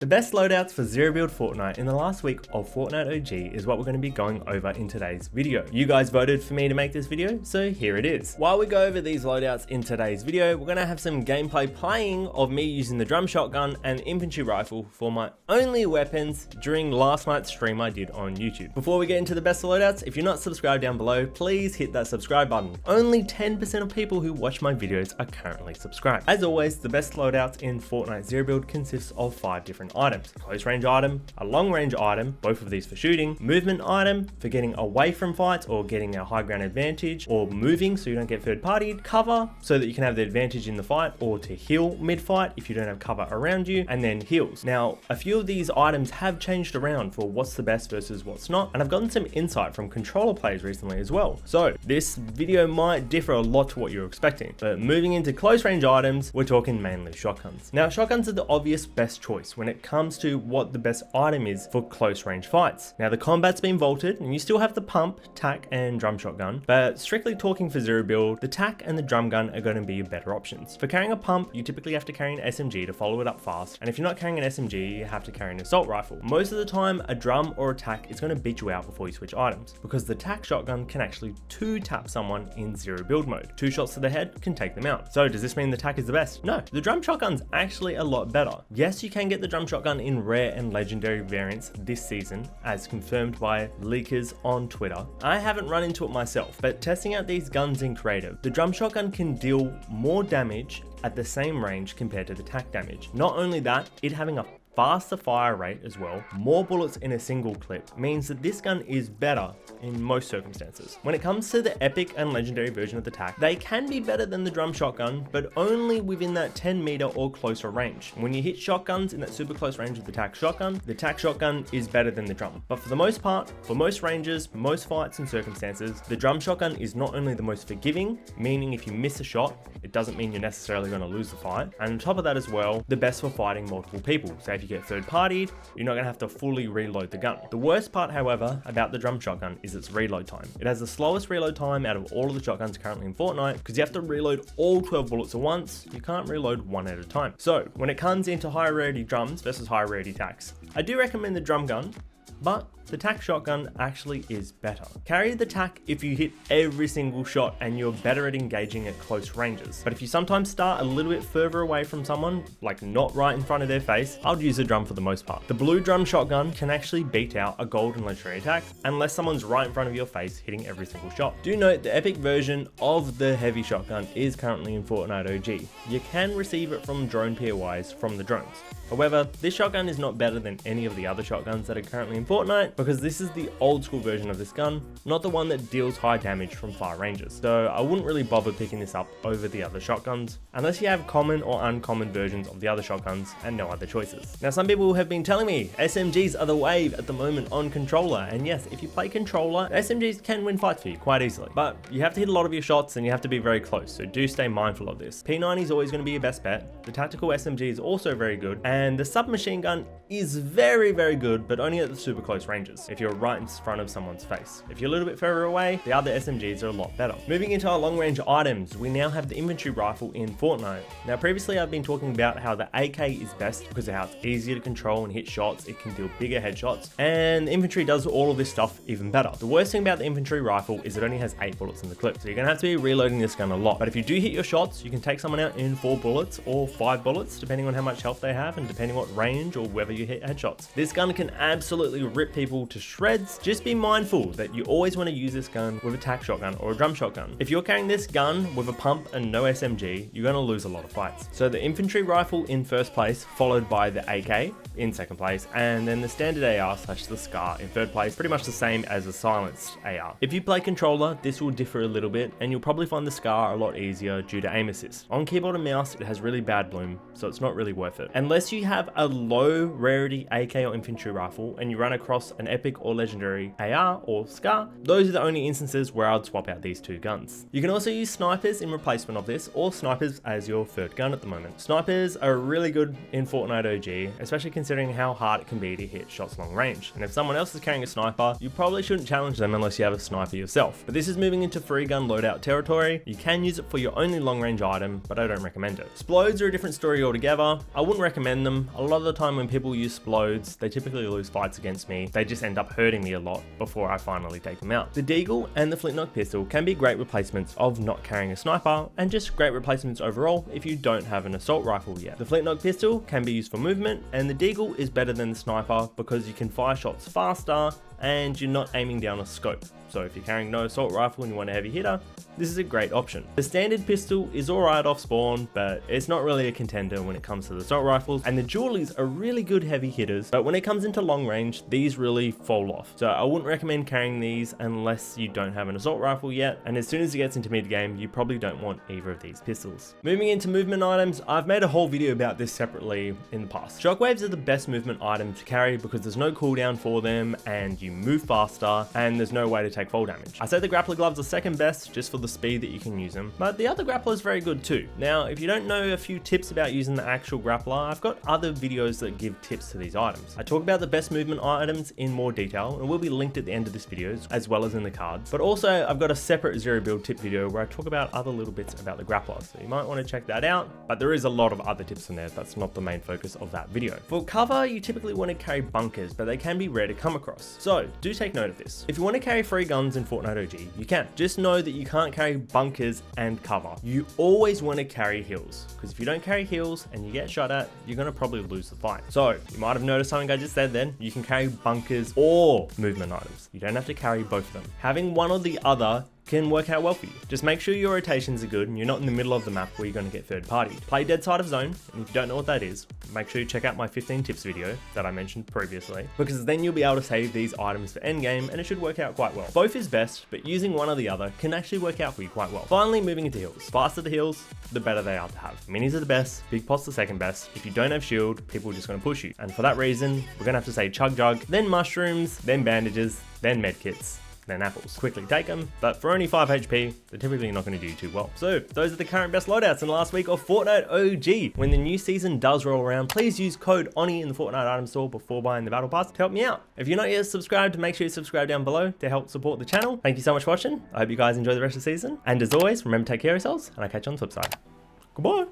The best loadouts for zero build Fortnite in the last week of Fortnite OG is what we're going to be going over in today's video. You guys voted for me to make this video, so here it is. While we go over these loadouts in today's video, we're going to have some gameplay playing of me using the drum shotgun and infantry rifle for my only weapons during last night's stream I did on YouTube. Before we get into the best loadouts, if you're not subscribed down below, please hit that subscribe button. Only 10% of people who watch my videos are currently subscribed. As always, the best loadouts in Fortnite zero build consists of 5 different items: close range item, a long range item, both of these for shooting, movement item for getting away from fights or getting a high ground advantage, or moving so you don't get third partied, cover so that you can have the advantage in the fight, or to heal mid fight if you don't have cover around you, and then heals. Now, a few of these items have changed around for what's the best versus what's not, and I've gotten some insight from controller players recently as well. So this video might differ a lot to what you're expecting, but moving into close range items, we're talking mainly shotguns. Now, shotguns are the obvious best choice when it comes to what the best item is for close range fights. Now, the combat's been vaulted and you still have the pump, tac, and drum shotgun, but strictly talking for zero build, the tac and the drum gun are going to be your better options. For carrying a pump, you typically have to carry an SMG to follow it up fast, and if you're not carrying an SMG, you have to carry an assault rifle. Most of the time, a drum or a tac is going to beat you out before you switch items, because the tac shotgun can actually 2-tap someone in zero build mode. 2 shots to the head can take them out. So does this mean the tac is the best? No, the drum shotgun's actually a lot better. Yes, you can get the drum shotgun in rare and legendary variants this season, as confirmed by leakers on Twitter. I haven't run into it myself, but testing out these guns in creative, the drum shotgun can deal more damage at the same range compared to the tac damage. Not only that, it having a faster fire rate as well, more bullets in a single clip, means that this gun is better in most circumstances. When it comes to the epic and legendary version of the tac, they can be better than the drum shotgun, but only within that 10 meter or closer range. When you hit shotguns in that super close range of the tac shotgun is better than the drum. But for the most part, for most ranges, most fights and circumstances, the drum shotgun is not only the most forgiving, meaning if you miss a shot, it doesn't mean you're necessarily going to lose the fight, and on top of that as well, the best for fighting multiple people. So if you get third partied, you're not going to have to fully reload the gun. The worst part, however, about the drum shotgun is its reload time. It has the slowest reload time out of all of the shotguns currently in Fortnite, because you have to reload all 12 bullets at once. You can't reload one at a time. So when it comes into high rarity drums versus high rarity tacs, I do recommend the drum gun, but the tac shotgun actually is better. Carry the tac if you hit every single shot and you're better at engaging at close ranges. But if you sometimes start a little bit further away from someone, like not right in front of their face, I'll use the drum for the most part. The blue drum shotgun can actually beat out a gold and legendary attack unless someone's right in front of your face hitting every single shot. Do note the epic version of the heavy shotgun is currently in Fortnite OG. You can receive it from drone POIs from the drones. However, this shotgun is not better than any of the other shotguns that are currently in Fortnite, because this is the old school version of this gun, not the one that deals high damage from far ranges. So I wouldn't really bother picking this up over the other shotguns, unless you have common or uncommon versions of the other shotguns and no other choices. Now, some people have been telling me SMGs are the wave at the moment on controller, and yes, if you play controller, SMGs can win fights for you quite easily, but you have to hit a lot of your shots and you have to be very close, so do stay mindful of this. P90 is always going to be your best bet. The tactical SMG is also very good, and the submachine gun is very, very good, but only at the super close ranges, if you're right in front of someone's face. If you're a little bit further away, the other SMGs are a lot better. Moving into our long range items, we now have the infantry rifle in Fortnite. Now, previously I've been talking about how the AK is best because of how it's easier to control and hit shots, it can deal bigger headshots, and the infantry does all of this stuff even better. The worst thing about the infantry rifle is it only has 8 bullets in the clip, so you're gonna have to be reloading this gun a lot. But if you do hit your shots, you can take someone out in 4 bullets or 5 bullets, depending on how much health they have and depending what range or whether you hit headshots. This gun can absolutely rip people to shreds. Just be mindful that you always want to use this gun with a tac shotgun or a drum shotgun. If you're carrying this gun with a pump and no SMG, you're going to lose a lot of fights. So the infantry rifle in first place, followed by the AK in second place, and then the standard AR / the SCAR in third place, pretty much the same as a silenced AR. If you play controller, this will differ a little bit, and you'll probably find the SCAR a lot easier due to aim assist. On keyboard and mouse, it has really bad bloom, so it's not really worth it. Unless you have a low rarity AK or infantry rifle and you run across an epic or legendary AR or SCAR, those are the only instances where I'd swap out these two guns. You can also use snipers in replacement of this, or snipers as your third gun at the moment. Snipers are really good in Fortnite OG, especially considering how hard it can be to hit shots long range. And if someone else is carrying a sniper, you probably shouldn't challenge them unless you have a sniper yourself. But this is moving into free gun loadout territory. You can use it for your only long range item, but I don't recommend it. Splodes are a different story altogether. I wouldn't recommend recommend them. A lot of the time when people use Splodes, they typically lose fights against me. They just end up hurting me a lot before I finally take them out. The Deagle and the Flintlock pistol can be great replacements of not carrying a sniper, and just great replacements overall if you don't have an assault rifle yet. The Flintlock pistol can be used for movement, and the Deagle is better than the sniper because you can fire shots faster and you're not aiming down a scope. So if you're carrying no assault rifle and you want a heavy hitter, this is a great option. The standard pistol is alright off spawn, but it's not really a contender when it comes to the assault rifles, and the dualies are really good heavy hitters, but when it comes into long range, these really fall off. So I wouldn't recommend carrying these unless you don't have an assault rifle yet, and as soon as it gets into mid game, you probably don't want either of these pistols. Moving into movement items, I've made a whole video about this separately in the past. Shockwaves are the best movement item to carry because there's no cooldown for them, and you move faster, and there's no way to take fall damage. I say the grappler gloves are second best just for the speed that you can use them, but the other grappler is very good too. Now, if you don't know a few tips about using the actual grappler, I've got other videos that give tips to these items. I talk about the best movement items in more detail, and will be linked at the end of this video as well as in the cards, but also I've got a separate zero build tip video where I talk about other little bits about the grappler, so you might want to check that out, but there is a lot of other tips in there. That's not the main focus of that video. For cover, you typically want to carry bunkers, but they can be rare to come across, so do take note of this. If you want to carry free guns in Fortnite OG, you can. Just know that you can't carry bunkers and cover. You always want to carry heals, because if you don't carry heals and you get shot at, you're going to probably lose the fight. So you might have noticed something I just said then. You can carry bunkers or movement items. You don't have to carry both of them. Having one or the other can work out well for you. Just make sure your rotations are good and you're not in the middle of the map where you're going to get third party. Play dead side of zone, and if you don't know what that is, make sure you check out my 15 tips video that I mentioned previously, because then you'll be able to save these items for endgame and it should work out quite well. Both is best, but using one or the other can actually work out for you quite well. Finally, moving into heals. Faster the heals, the better they are to have. Minis are the best, big pots the second best. If you don't have shield, people are just going to push you. And for that reason, we're going to have to say chug jug, then mushrooms, then bandages, then medkits, then apples. Quickly take them, but for only 5 HP, they're typically not going to do too well. So those are the current best loadouts in the last week of Fortnite OG. When the new season does roll around, please use code ONY in the Fortnite item store before buying the battle pass to help me out. If you're not yet subscribed, make sure you subscribe down below to help support the channel. Thank you so much for watching. I hope you guys enjoy the rest of the season. And as always, remember to take care of yourselves, and I'll catch you on the flip side. Goodbye.